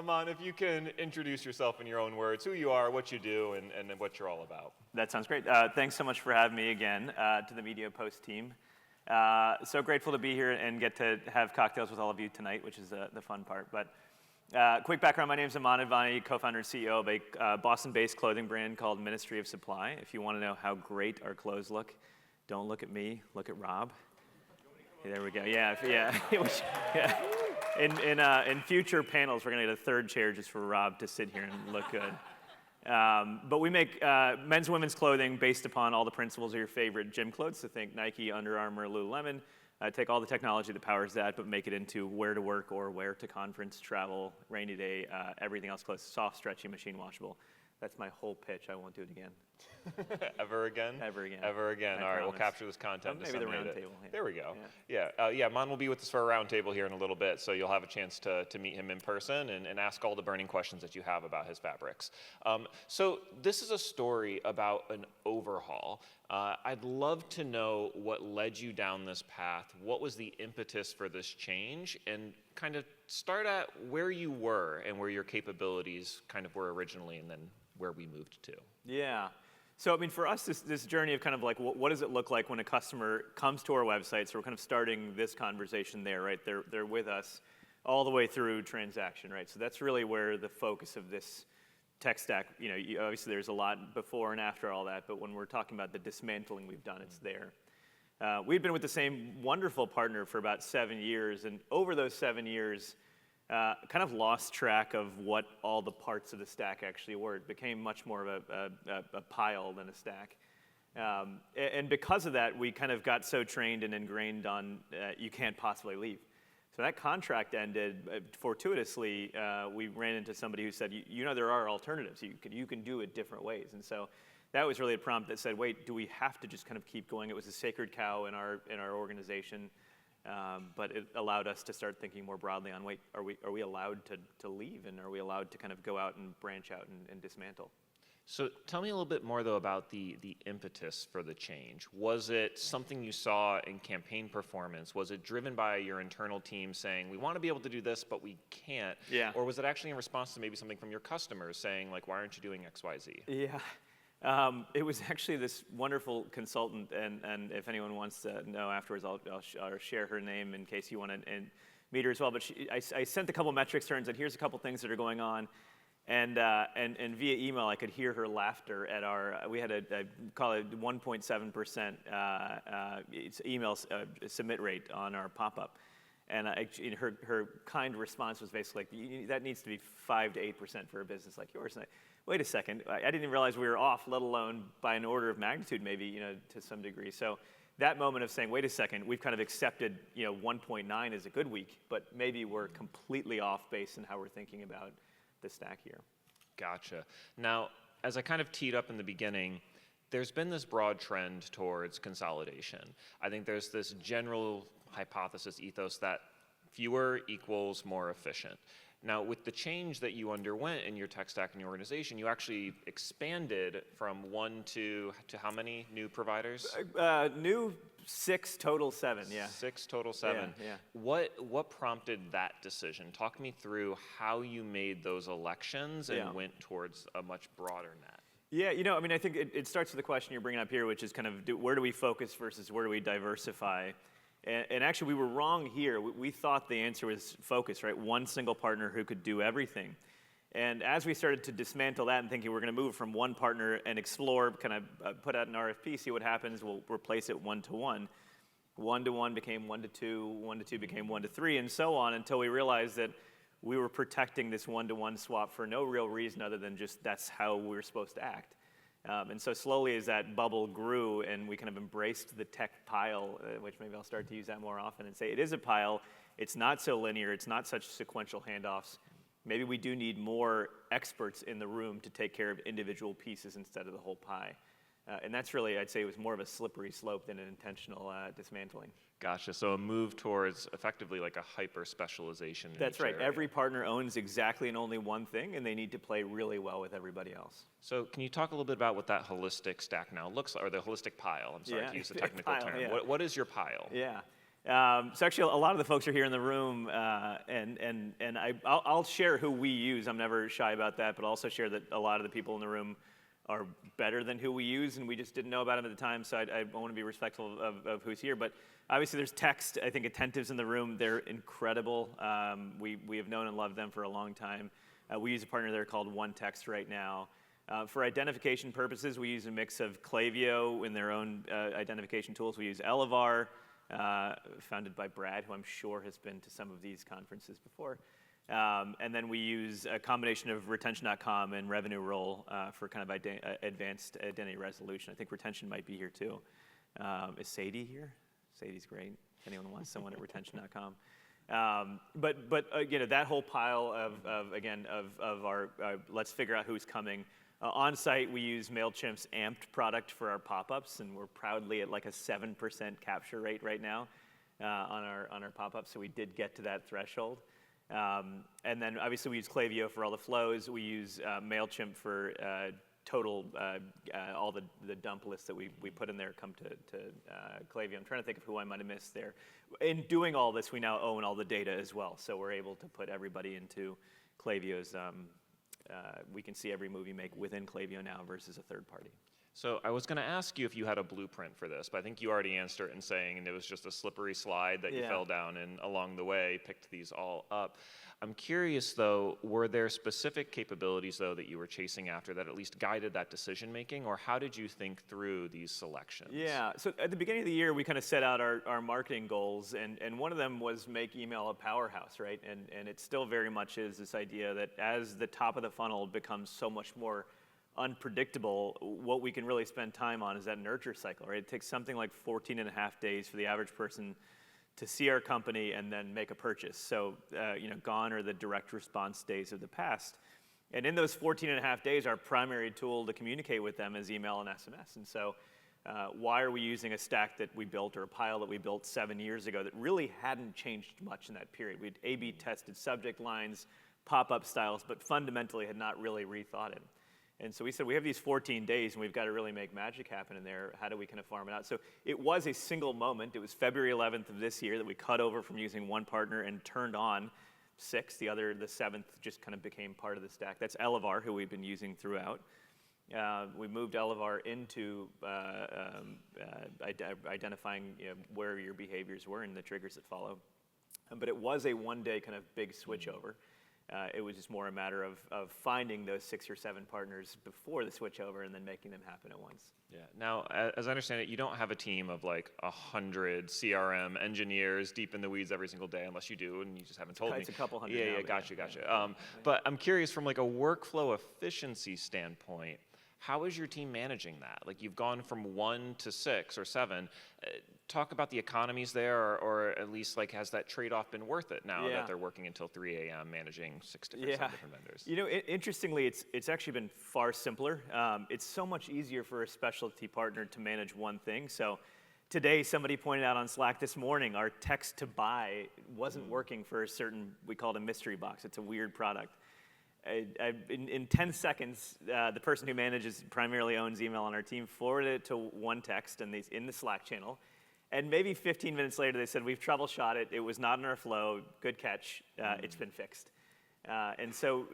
Aman, if you can introduce yourself in your own words, who you are, what you do, and what you're all about. That sounds great. Thanks so much for having me again to the MediaPost team. So grateful to be here and get to have cocktails with all of you tonight, which is the fun part. But quick background, my name is Aman Advani, co-founder and CEO of a Boston-based clothing brand called Ministry of Supply. If you want to know how great our clothes look, don't look at me, look at Rob. There we go. Yeah. In future panels, we're going to get a third chair just for Rob to sit here and look good. But we make men's and women's clothing based upon all the principles of your favorite gym clothes. So think Nike, Under Armour, Lululemon. Take all the technology that powers that, but make it into wear to work or wear to conference, travel, rainy day, everything else close, soft, stretchy, machine washable. That's my whole pitch. I won't do it again. Ever again? Ever again. Ever again. All right, we'll capture this content. Maybe the round table. Yeah. There we go. Yeah, Aman will be with us for a round table here in a little bit, so you'll have a chance to meet him in person and ask all the burning questions that you have about his fabrics. So this is a story about an overhaul. I'd love to know what led you down this path. What was the impetus for this change? And kind of start at where you were and where your capabilities kind of were originally, and then where we moved to. Yeah. So, I mean, for us, this journey of kind of like, what does it look like when a customer comes to our website? So we're kind of starting this conversation there, right? They're with us all the way through transaction, right? So that's really where the focus of this tech stack, obviously there's a lot before and after all that, but when we're talking about the dismantling we've done, it's there. We've been with the same wonderful partner for about 7 years, and over those 7 years, kind of lost track of what all the parts of the stack actually were. It became much more of a pile than a stack. And because of that, we kind of got so trained and ingrained on you can't possibly leave. So that contract ended fortuitously. We ran into somebody who said, there are alternatives. You can do it different ways. And so that was really a prompt that said, wait, do we have to just kind of keep going? It was a sacred cow in our organization. But it allowed us to start thinking more broadly on, wait, are we allowed to leave, and are we allowed to kind of go out and branch out and dismantle? So tell me a little bit more, though, about the impetus for the change. Was it something you saw in campaign performance? Was it driven by your internal team saying, we want to be able to do this, but we can't? Yeah. Or was it actually in response to maybe something from your customers saying, like, why aren't you doing X, Y, Z? Yeah. It was actually this wonderful consultant, and if anyone wants to know afterwards, I'll share her name in case you want to meet her as well. But I sent a couple metrics to her and said, here's a couple things that are going on. And via email, I could hear her laughter at we had I call it 1.7% email submit rate on our pop-up. And her kind response was basically like, that needs to be 5 to 8% for a business like yours. And wait a second, I didn't even realize we were off, let alone by an order of magnitude maybe, to some degree. So that moment of saying, wait a second, we've kind of accepted, 1.9 is a good week, but maybe we're completely off base in how we're thinking about the stack here. Gotcha. Now, as I kind of teed up in the beginning, there's been this broad trend towards consolidation. I think there's this general hypothesis ethos that fewer equals more efficient. Now, with the change that you underwent in your tech stack and your organization, you actually expanded from 1 to how many new providers? New 6, total 7, yeah. 6, total 7. Yeah. What prompted that decision? Talk me through how you made those elections and went towards a much broader net. Yeah, I think it starts with the question you're bringing up here, which is kind of where do we focus versus where do we diversify? And actually, we were wrong here. We thought the answer was focus, right? One single partner who could do everything. And as we started to dismantle that and thinking we're going to move from one partner and explore, kind of put out an RFP, see what happens, we'll replace it 1-to-1. 1-to-1 became 1-to-2, 1-to-2 became 1-to-3, and so on until we realized that we were protecting this 1-to-1 swap for no real reason other than just that's how we were supposed to act. And so slowly as that bubble grew and we kind of embraced the tech pile, which maybe I'll start to use that more often and say it is a pile, it's not so linear, it's not such sequential handoffs. Maybe we do need more experts in the room to take care of individual pieces instead of the whole pie. And that's really, I'd say it was more of a slippery slope than an intentional dismantling. Gotcha, so a move towards effectively like a hyper-specialization. That's right, every partner owns exactly and only one thing, and they need to play really well with everybody else. So can you talk a little bit about what that holistic stack now looks like, or the holistic pile, I'm sorry to use the technical term. Yeah. What is your pile? Yeah. So actually, a lot of the folks are here in the room, and I'll share who we use. I'm never shy about that, but I'll also share that a lot of the people in the room are better than who we use, and we just didn't know about them at the time, so I want to be respectful of who's here. But obviously there's Text. I think Attentive's in the room. They're incredible. We have known and loved them for a long time. We use a partner there called OneText right now. For identification purposes, we use a mix of Klaviyo in their own identification tools. We use Elevar, founded by Brad, who I'm sure has been to some of these conferences before. And then we use a combination of retention.com and Revenue Roll for kind of advanced identity resolution. I think retention might be here too. Is Sadie here? Sadie's great. If anyone wants someone at retention.com. But that whole pile of our let's figure out who's coming. On site, we use MailChimp's Amped product for our pop-ups, and we're proudly at like a 7% capture rate right now on our pop-ups. So we did get to that threshold. And then obviously we use Klaviyo for all the flows. We use MailChimp for total, all the dump lists that we put in there come to Klaviyo. I'm trying to think of who I might have missed there. In doing all this, we now own all the data as well. So we're able to put everybody into Klaviyo's, we can see every move you make within Klaviyo now versus a third party. So I was going to ask you if you had a blueprint for this, but I think you already answered it in saying it was just a slippery slide that you fell down and along the way picked these all up. I'm curious though, were there specific capabilities though that you were chasing after that at least guided that decision making, or how did you think through these selections? Yeah, so at the beginning of the year we kind of set out our marketing goals, and one of them was make email a powerhouse, right? And it still very much is this idea that as the top of the funnel becomes so much more unpredictable, what we can really spend time on is that nurture cycle, right? It takes something like 14 and a half days for the average person to see our company and then make a purchase. So, gone are the direct response days of the past. And in those 14 and a half days, our primary tool to communicate with them is email and SMS. And so why are we using a stack that we built or a pile that we built 7 years ago that really hadn't changed much in that period? We'd A/B tested subject lines, pop-up styles, but fundamentally had not really rethought it. And so we said, we have these 14 days and we've got to really make magic happen in there. How do we kind of farm it out? So it was a single moment. It was February 11th of this year that we cut over from using one partner and turned on 6. The 7th just kind of became part of the stack. That's Elevar, who we've been using throughout. We moved Elevar into identifying where your behaviors were and the triggers that follow. But it was a one-day kind of big switchover. It was just more a matter of finding those 6 or 7 partners before the switchover and then making them happen at once. Yeah. Now, as I understand it, you don't have a team of like 100 CRM engineers deep in the weeds every single day, unless you do, and you just haven't told me. It's a couple hundred. Yeah, gotcha. But I'm curious, from like a workflow efficiency standpoint, how is your team managing that? Like you've gone from 1 to 6 or 7. Talk about the economies there, or at least like has that trade-off been worth it now that they're working until 3 a.m. managing 6 different vendors? Interestingly, it's actually been far simpler. It's so much easier for a specialty partner to manage one thing. So today, somebody pointed out on Slack this morning, our text to buy wasn't working for a certain, we call it a mystery box. It's a weird product. In 10 seconds, the person who primarily owns email on our team forwarded it to OneText in the Slack channel. And maybe 15 minutes later, they said, we've troubleshot it. It was not in our flow. Good catch. It's been fixed. And so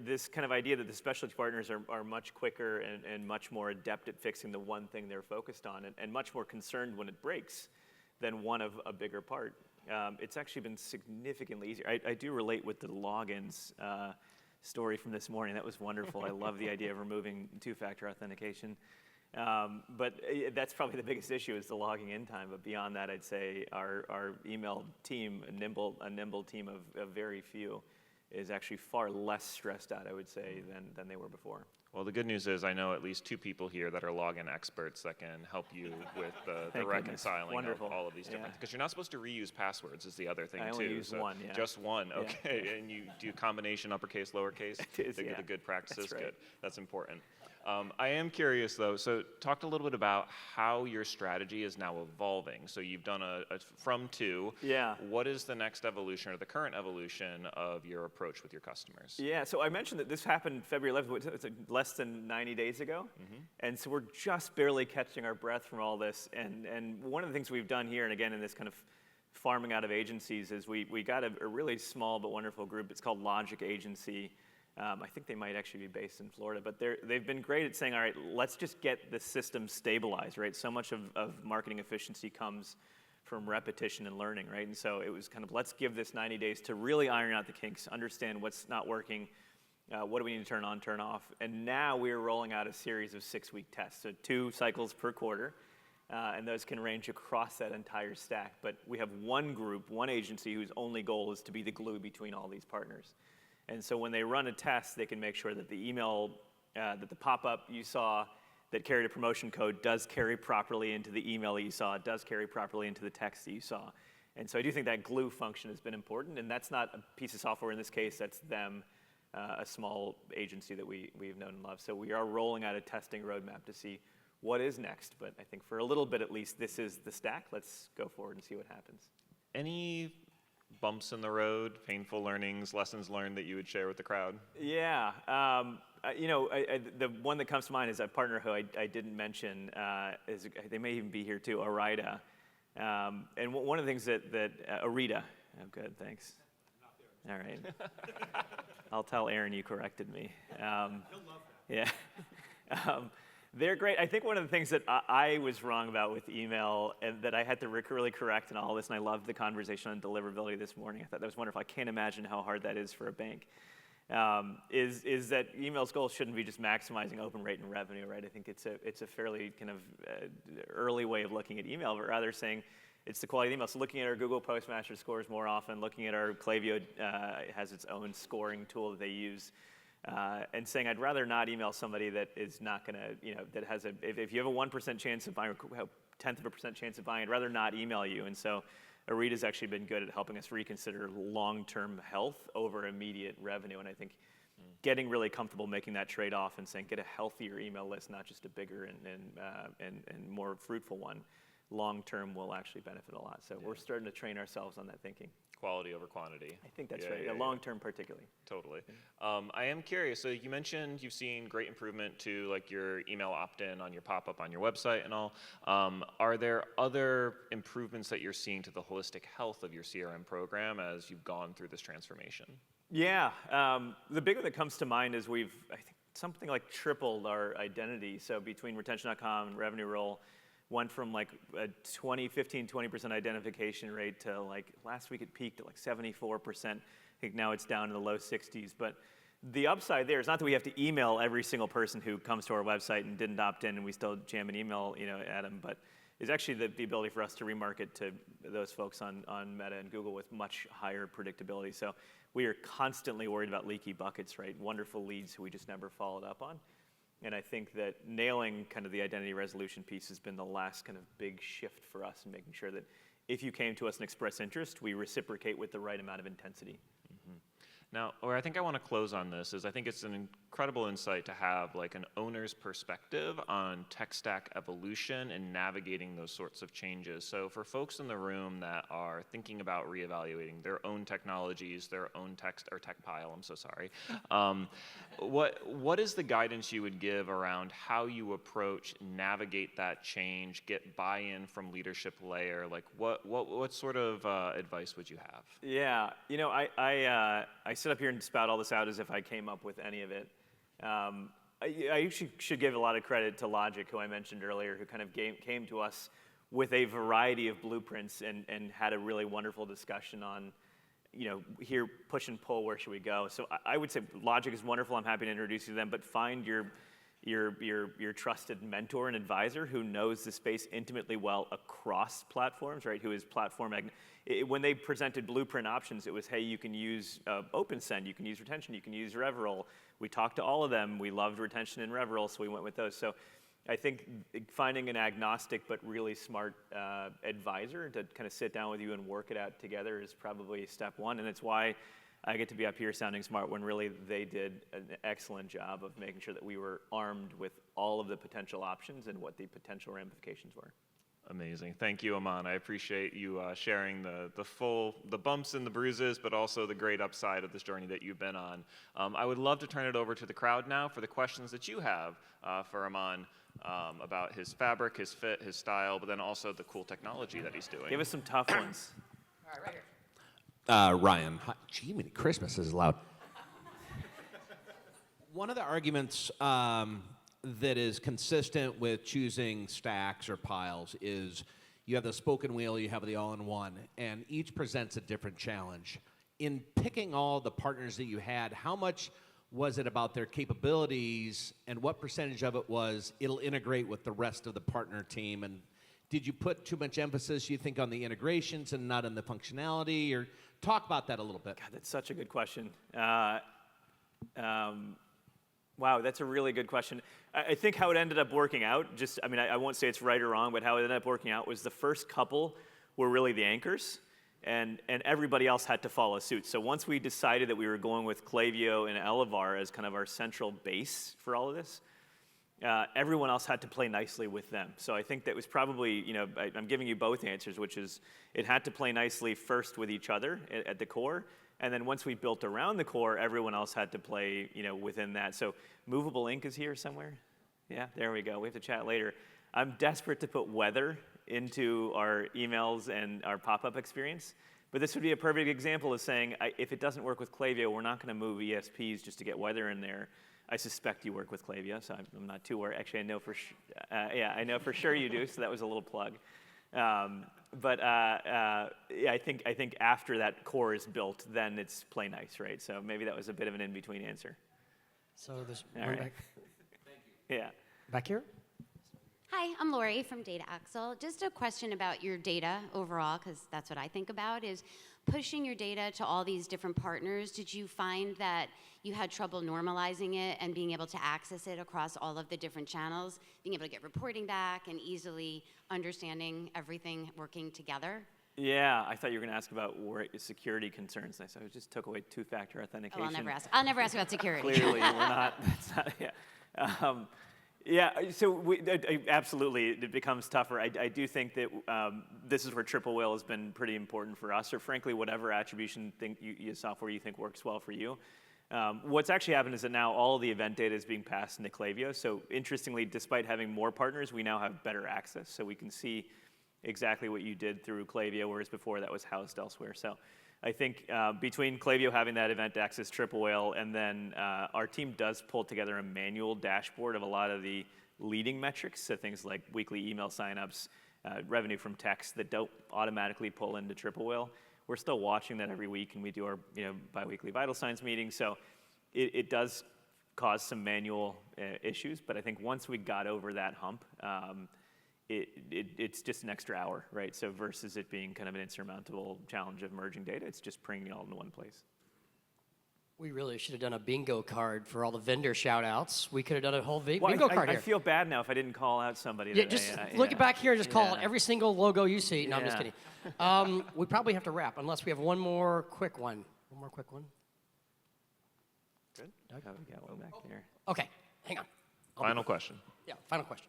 this kind of idea that the specialty partners are much quicker and much more adept at fixing the one thing they're focused on and much more concerned when it breaks than one of a bigger part. It's actually been significantly easier. I do relate with the logins story from this morning. That was wonderful. I love the idea of removing two-factor authentication. But that's probably the biggest issue is the logging in time. But beyond that, I'd say our email team, a nimble team of very few, is actually far less stressed out, I would say, than they were before. Well, the good news is I know at least 2 people here that are login experts that can help you with the reconciling of all of these different, because you're not supposed to reuse passwords is the other thing too. I only use one, Just one, okay. And you do combination uppercase, lowercase? The good practices, that's right. Good. That's important. I am curious though, so talk a little bit about how your strategy is now evolving. So you've done a from to. Yeah. What is the next evolution or the current evolution of your approach with your customers? Yeah, so I mentioned that this happened February 11th, it's less than 90 days ago. Mm-hmm. And so we're just barely catching our breath from all this. And one of the things we've done here, and again in this kind of farming out of agencies is we got a really small but wonderful group. It's called Logic Agency. I think they might actually be based in Florida, but they've been great at saying, all right, let's just get the system stabilized, right? So much of marketing efficiency comes from repetition and learning, right? And so it was kind of, let's give this 90 days to really iron out the kinks, understand what's not working, what do we need to turn on, turn off. And now we're rolling out a series of 6-week tests, so 2 cycles per quarter, and those can range across that entire stack. But we have one group, one agency whose only goal is to be the glue between all these partners. And so when they run a test, they can make sure that the email, that the pop-up you saw that carried a promotion code does carry properly into the email that you saw, does carry properly into the text that you saw. And so I do think that glue function has been important, and that's not a piece of software in this case, that's them, a small agency that we've known and loved. So we are rolling out a testing roadmap to see what is next, but I think for a little bit at least, this is the stack. Let's go forward and see what happens. Any bumps in the road, painful learnings, lessons learned that you would share with the crowd? Yeah, the one that comes to mind is a partner who I didn't mention. They may even be here too, Arida. And one of the things that Arita, oh good, thanks. All right. I'll tell Aaron you corrected me. He'll love that. Yeah. They're great. I think one of the things that I was wrong about with email and that I had to really correct in all this, and I loved the conversation on deliverability this morning. I thought that was wonderful. I can't imagine how hard that is for a bank. Is that email's goal shouldn't be just maximizing open rate and revenue, right? I think it's a fairly kind of early way of looking at email, but rather saying it's the quality of email. So looking at our Google Postmaster scores more often, looking at our Klaviyo has its own scoring tool that they use. And saying I'd rather not email somebody that is not going to, that has if you have a 1% chance of buying, or 0.1% chance of buying, I'd rather not email you. And so Arita's actually been good at helping us reconsider long-term health over immediate revenue. And I think getting really comfortable making that trade-off and saying get a healthier email list, not just a bigger and more fruitful one, long-term will actually benefit a lot. So we're starting to train ourselves on that thinking. Quality over quantity. I think that's right. Yeah, long-term particularly. Totally. I am curious. So you mentioned you've seen great improvement to like your email opt-in on your pop-up on your website and all. Are there other improvements that you're seeing to the holistic health of your CRM program as you've gone through this transformation? Yeah. The big one that comes to mind is I think, something like tripled our identity. So between retention.com and Revenue Roll, went from like a 20% identification rate to like last week it peaked at like 74%. I think now it's down in the low 60s. But the upside there is not that we have to email every single person who comes to our website and didn't opt in and we still jam an email at them, but is actually the ability for us to remarket to those folks on Meta and Google with much higher predictability. So we are constantly worried about leaky buckets, right? Wonderful leads who we just never followed up on. And I think that nailing kind of the identity resolution piece has been the last kind of big shift for us in making sure that if you came to us and express interest, we reciprocate with the right amount of intensity. Mm-hmm. Now, where I think I want to close on this is I think it's an incredible insight to have like an owner's perspective on tech stack evolution and navigating those sorts of changes. So for folks in the room that are thinking about reevaluating their own technologies, their own tech pile, I'm so sorry, what is the guidance you would give around how you approach, navigate that change, get buy-in from leadership layer? Like what sort of advice would you have? Yeah, I sit up here and spout all this out as if I came up with any of it. I actually should give a lot of credit to Logic, who I mentioned earlier, who kind of came to us with a variety of blueprints and had a really wonderful discussion on, here, push and pull, where should we go? So I would say Logic is wonderful. I'm happy to introduce you to them, but find your trusted mentor and advisor who knows the space intimately well across platforms, right? Who is platform when they presented blueprint options, it was, hey, you can use OpenSend, you can use retention, you can use RevRoll. We talked to all of them. We loved retention and RevRoll, so we went with those. So I think finding an agnostic but really smart advisor to kind of sit down with you and work it out together is probably step one, and it's why I get to be up here sounding smart when really they did an excellent job of making sure that we were armed with all of the potential options and what the potential ramifications were. Amazing. Thank you, Aman. I appreciate you sharing the bumps and the bruises, but also the great upside of this journey that you've been on. I would love to turn it over to the crowd now for the questions that you have for Aman about his fabric, his fit, his style, but then also the cool technology that he's doing. Give us some tough ones. Ryan. Hi. Gee, many Christmas is loud. One of the arguments that is consistent with choosing stacks or piles is you have the spoken wheel, you have the all-in-one, and each presents a different challenge. In picking all the partners that you had, how much was it about their capabilities, and what percentage of it was it'll integrate with the rest of the partner team? And did you put too much emphasis, you think, on the integrations and not on the functionality? Or talk about that a little bit. God, that's such a good question. Wow, that's a really good question. I think how it ended up working out, I won't say it's right or wrong, but how it ended up working out was the first couple were really the anchors, and everybody else had to follow suit. So once we decided that we were going with Klaviyo and Elevar as kind of our central base for all of this, everyone else had to play nicely with them. So I think that was probably, I'm giving you both answers, which is it had to play nicely first with each other at the core, and then once we built around the core, everyone else had to play, within that. So movable ink is here somewhere. Yeah, there we go. We have to chat later. I'm desperate to put weather into our emails and our pop-up experience, but this would be a perfect example of saying, if it doesn't work with Klaviyo, we're not going to move ESPs just to get weather in there. I suspect you work with Klaviyo, so I'm not too worried. Actually, I know I know for sure you do. So that was a little plug. I think after that core is built, then it's play nice, right? So maybe that was a bit of an in-between answer. So there's All one right. back. Thank you. Yeah. Back here? Hi, I'm Lori from Data Axle. Just a question about your data overall, because that's what I think about, is pushing your data to all these different partners. Did you find that you had trouble normalizing it and being able to access it across all of the different channels, being able to get reporting back and easily understanding everything working together? Yeah, I thought you were going to ask about security concerns. So I just took away two-factor authentication. Oh, I'll never ask about security. Clearly, we're not. That's not. Yeah. Yeah. So absolutely, it becomes tougher. I do think that this is where triple whale has been pretty important for us, or frankly, whatever attribution software you think works well for you. What's actually happened is that now all the event data is being passed into Klaviyo. So interestingly, despite having more partners, we now have better access. So we can see exactly what you did through Klaviyo, whereas before that was housed elsewhere. So I think between Klaviyo having that event access triple whale, and then our team does pull together a manual dashboard of a lot of the leading metrics, so things like weekly email signups, revenue from text that don't automatically pull into triple whale. We're still watching that every week, and we do our biweekly vital signs meeting. So it does cause some manual issues, but I think once we got over that hump, it's just an extra hour, right? So versus it being kind of an insurmountable challenge of merging data, it's just bringing it all into one place. We really should have done a bingo card for all the vendor shout-outs. We could have done a whole bingo card I here. feel bad now if I didn't call out somebody. Yeah, today. just look back here and just call Yeah. it every single logo you see. No, I'm just Yeah. kidding. We probably have to wrap unless we have one more quick one. One more quick one. Good. Oh, we got one back there. Okay, hang on. Final question. Yeah, final question.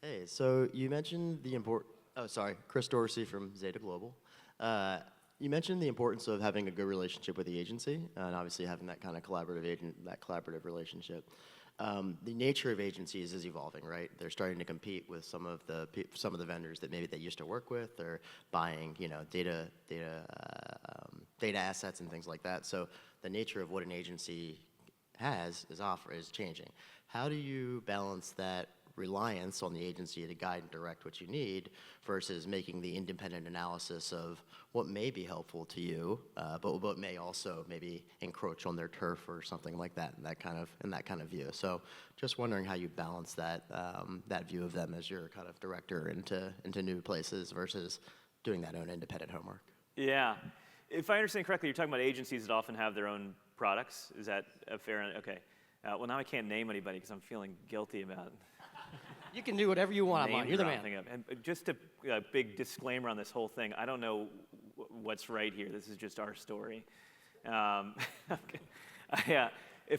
Hey, so you mentioned the Chris Dorsey from Zeta Global. You mentioned the importance of having a good relationship with the agency, and obviously having that kind of collaborative relationship. The nature of agencies is evolving, right? They're starting to compete with some of the vendors that maybe they used to work with. They're buying, data assets and things like that. So the nature of what an agency is changing. How do you balance that reliance on the agency to guide and direct what you need versus making the independent analysis of what may be helpful to you, but what may also maybe encroach on their turf or something like that, in that kind of view. So just wondering how you balance that view of them as your kind of director into new places versus doing that own independent homework. Yeah. If I understand correctly, you're talking about agencies that often have their own products. Is that a fair? Okay. Well, now I can't name anybody because I'm feeling guilty about it. You can do whatever you want, Aman. You're the man. And just a big disclaimer on this whole thing. I don't know what's right here. This is just our story.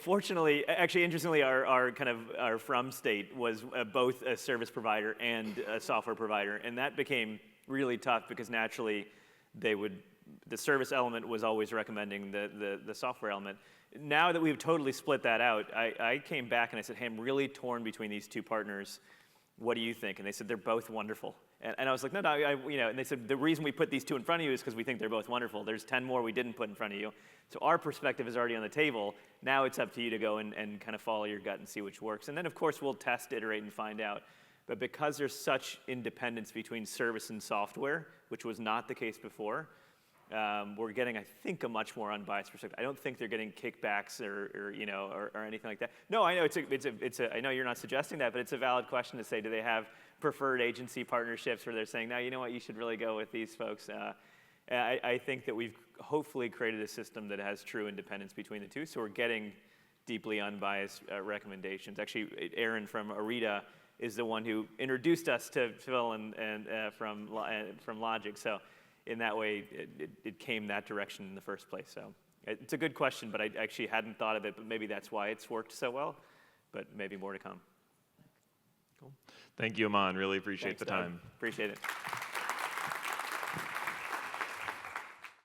Fortunately, actually, interestingly, our from state was both a service provider and a software provider, and that became really tough because naturally, the service element was always recommending the software element. Now that we've totally split that out, I came back and I said, hey, I'm really torn between these two partners. what do you think? And they said, they're both wonderful. And I was like, no, and they said, the reason we put these 2 in front of you is because we think they're both wonderful. There's 10 more we didn't put in front of you. So our perspective is already on the table. Now it's up to you to go and kind of follow your gut and see which works. And then, of course, we'll test, iterate, and find out. But because there's such independence between service and software, which was not the case before, we're getting, I think, a much more unbiased perspective. I don't think they're getting kickbacks or anything like that. No, I know I know you're not suggesting that, but it's a valid question to say, do they have preferred agency partnerships where they're saying, no, you know what, you should really go with these folks. I think that we've hopefully created a system that has true independence between the two, so we're getting deeply unbiased recommendations. Actually, Aaron from Arita is the one who introduced us to Phil and from Logic. So in that way, it came that direction in the first place. So it's a good question, but I actually hadn't thought of it, but maybe that's why it's worked so well, but maybe more to come. Cool. Thank you, Aman. Really appreciate Thanks, the Doug. time. Appreciate it.